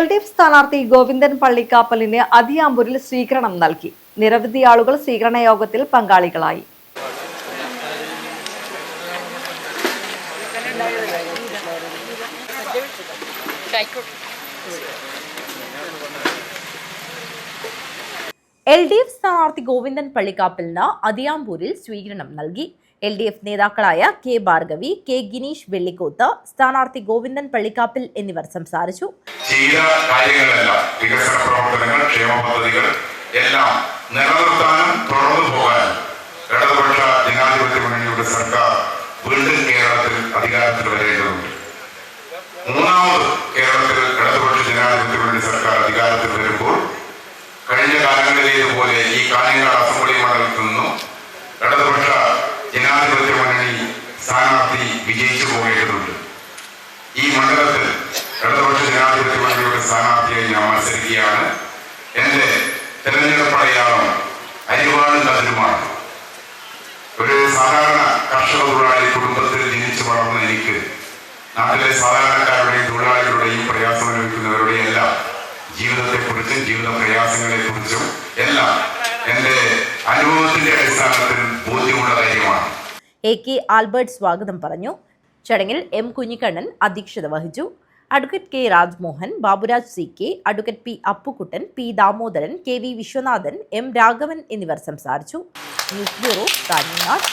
LDF സ്ഥാനാർത്ഥി ഗോവിന്ദൻ പള്ളിക്കാപ്പലിന് അതിയാമ്പൂരിൽ സ്വീകരണം നൽകി. നിരവധി ആളുകൾ സ്വീകരണ യോഗത്തിൽ പങ്കാളികളായി. LDF സ്ഥാനാർത്ഥി ഗോവിന്ദൻ പള്ളിക്കാപ്പലിന് അതിയാമ്പൂരിൽ സ്വീകരണം നൽകി. LDF നേതാക്കളായ കെ ഭാർഗവി, കെ ഗിനീഷ് വെള്ളിക്കോത്ത്, സ്ഥാനാർത്ഥി ഗോവിന്ദൻ പള്ളിക്കാപ്പിൽ എന്നിവർ സംസാരിച്ചു. വികസന പ്രവർത്തനങ്ങൾ, ക്ഷേമ പദ്ധതികൾ എല്ലാം നിലനിർത്താനും തുടർന്നു പോകാനും ഇടതുപക്ഷ ജനാധിപത്യ മുന്നണിയുടെ സർക്കാർ വീണ്ടും കേരളത്തിൽ അധികാരത്തിൽ വരേണ്ടതുണ്ട്. മൂന്നാമത് കേരളത്തിൽ ഇടതുപക്ഷ ജനാധിപത്യ മുന്നണി സർക്കാർ അധികാരത്തിൽ വരുമ്പോൾ കഴിഞ്ഞ കാലങ്ങളിലേതുപോലെ ഈ കാഞ്ഞങ്ങാട് അസംബ്ലി മണ്ഡലത്തിൽ നിന്നും ഇടതുപക്ഷ ജനാധിപത്യ മുന്നണി സ്ഥാനാർത്ഥി വിജയിച്ചു പോകേണ്ടതുണ്ട്. ഈ മണ്ഡലത്തിൽ ഇടതുപക്ഷ ജനാധിപത്യ മുന്നണിയുടെ സ്ഥാനാർത്ഥിയായി ഞാൻ മത്സരിക്കുകയാണ്. എൻ്റെ തെരഞ്ഞെടുപ്പ് അടയാളം അരിവാളും കതിരുമാണ്. ഒരു സാധാരണ കർഷക തൊഴിലാളി കുടുംബത്തിൽ ജനിച്ചു വളർന്ന എനിക്ക് നാട്ടിലെ സാധാരണക്കാരുടെയും തൊഴിലാളികളുടെയും പ്രയാസം അനുഭവിക്കുന്നവരുടെയും എല്ലാം ജീവിതത്തെക്കുറിച്ചും ജീവിത പ്രയാസങ്ങളെക്കുറിച്ചും എല്ലാം എൻ്റെ അനുഭവത്തിന്റെ അടിസ്ഥാനത്തിൽ ബോധ്യമുള്ള കാര്യമാണ്. AK ആൽബർട്ട് സ്വാഗതം പറഞ്ഞു. ചടങ്ങിൽ M കുഞ്ഞിക്കണ്ണൻ അധ്യക്ഷത വഹിച്ചു. Advocate K Rajmohan, Baburaj CK, advocate P Appukuttan, P Damodaran, KV Viswanathan, M Raghavan എന്നിവർ സംസാരിച്ചു. News bureau, Kanhangad.